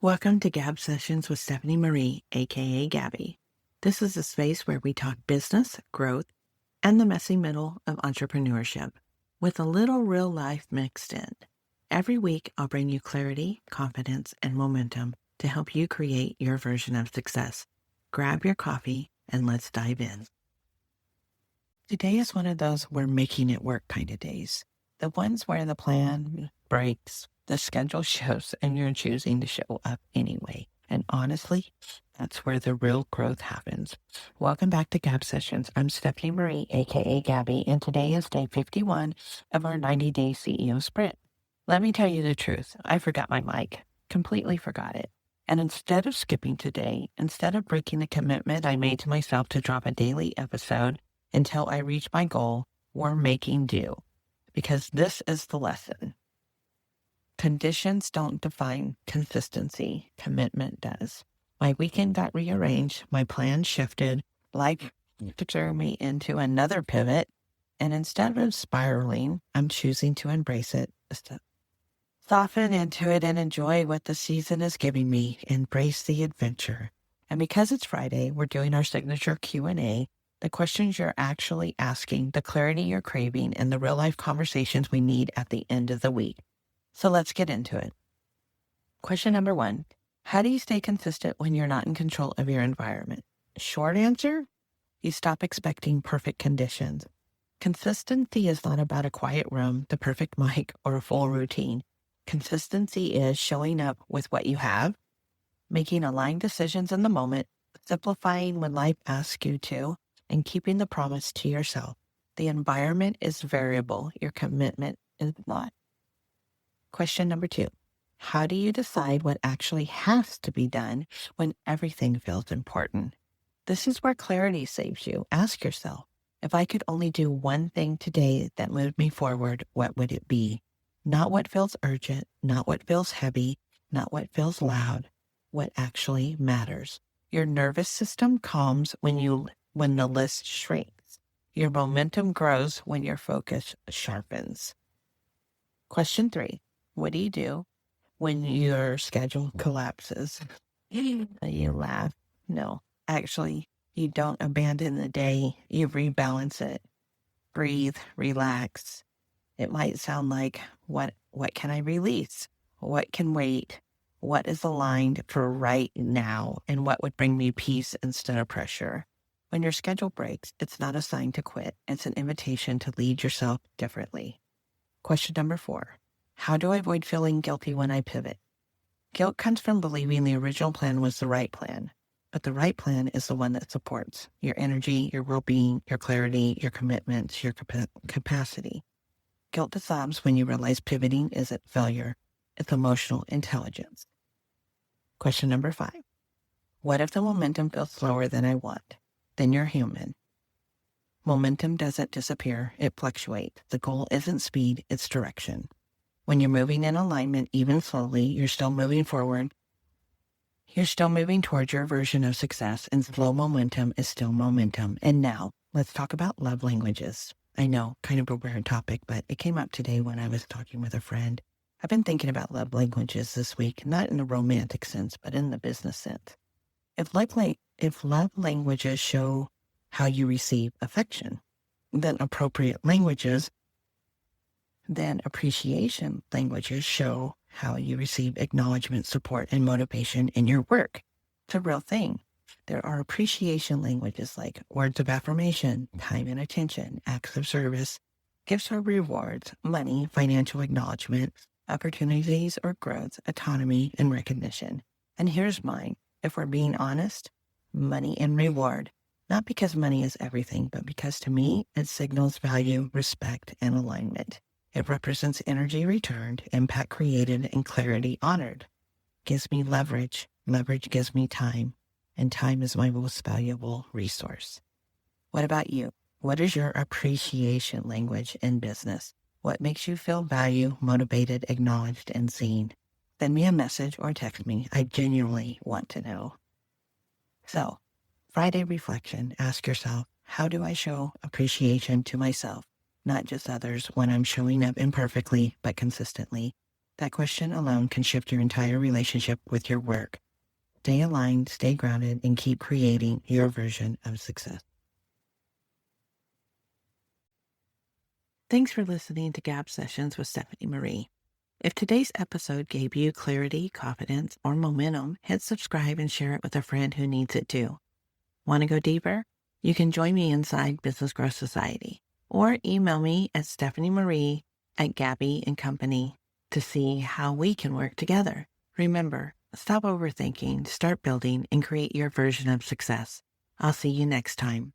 Welcome to Gab Sessions with Stephanie Marie, aka Gabbie. This is a space where we talk business, growth, and the messy middle of entrepreneurship, with a little real life mixed in. Every week, I'll bring you clarity, confidence, and momentum to help you create your version of success. Grab your coffee and let's dive in. Today is one of those we're making it work kind of days. The ones where the plan breaks, the schedule shifts, and you're choosing to show up anyway. And honestly, that's where the real growth happens. Welcome back to Gab Sessions. I'm Stephanie Marie, aka Gabbie, and today is day 51 of our 90-day CEO sprint. Let me tell you the truth. I forgot my mic. Completely forgot it. And instead of skipping today, instead of breaking the commitment I made to myself to drop a daily episode until I reach my goal, we're making do. Because this is the lesson. Conditions don't define consistency. Commitment does. My weekend got rearranged. My plan shifted. Life threw me into another pivot. And instead of spiraling, I'm choosing to embrace it. Soften into it and enjoy what the season is giving me. Embrace the adventure. And because it's Friday, we're doing our signature Q&A. The questions you're actually asking, the clarity you're craving, and the real-life conversations we need at the end of the week. So let's get into it. Question number 1. How do you stay consistent when you're not in control of your environment? Short answer, you stop expecting perfect conditions. Consistency is not about a quiet room, the perfect mic, or a full routine. Consistency is showing up with what you have, making aligned decisions in the moment, simplifying when life asks you to, and keeping the promise to yourself. The environment is variable. Your commitment is not. Question number 2. How do you decide what actually has to be done when everything feels important? This is where clarity saves you. Ask yourself, if I could only do one thing today that moved me forward, what would it be? Not what feels urgent, not what feels heavy, not what feels loud, what actually matters. Your nervous system calms when the list shrinks. Your momentum grows when your focus sharpens. Question 3. What do you do when your schedule collapses? You laugh. No, actually, you don't abandon the day. You rebalance it. Breathe, relax. It might sound like, what can I release? What can wait? What is aligned for right now? And what would bring me peace instead of pressure? When your schedule breaks, it's not a sign to quit. It's an invitation to lead yourself differently. Question number 4. How do I avoid feeling guilty when I pivot? Guilt comes from believing the original plan was the right plan. But the right plan is the one that supports your energy, your well-being, your clarity, your commitments, your capacity. Guilt dissolves when you realize pivoting isn't failure. It's emotional intelligence. Question number 5. What if the momentum feels slower than I want? Then you're human. Momentum doesn't disappear, it fluctuates. The goal isn't speed, it's direction. When you're moving in alignment, even slowly, you're still moving forward. You're still moving towards your version of success, and slow momentum is still momentum. And now, let's talk about love languages. I know, kind of a weird topic, but it came up today when I was talking with a friend. I've been thinking about love languages this week, not in the romantic sense, but in the business sense. If love languages show how you receive affection, then appreciation languages show how you receive acknowledgement, support, and motivation in your work. It's a real thing. There are appreciation languages like words of affirmation, time and attention, acts of service, gifts or rewards, money, financial acknowledgement, opportunities or growth, autonomy, and recognition. And here's mine. If we're being honest, money and reward. Not because money is everything, but because to me, it signals value, respect, and alignment. It represents energy returned, impact created, and clarity honored. Gives me leverage. Leverage gives me time. And time is my most valuable resource. What about you? What is your appreciation language in business? What makes you feel valued, motivated, acknowledged, and seen? Send me a message or text me. I genuinely want to know. So, Friday reflection. Ask yourself, how do I show appreciation to myself, not just others, when I'm showing up imperfectly but consistently? That question alone can shift your entire relationship with your work. Stay aligned, stay grounded, and keep creating your version of success. Thanks for listening to Gab Sessions with Stephanie Marie. If today's episode gave you clarity, confidence, or momentum, hit subscribe and share it with a friend who needs it too. Want to go deeper? You can join me inside Business Growth Society or email me at stephaniemarie@gabbie&company to see how we can work together. Remember, stop overthinking, start building, and create your version of success. I'll see you next time.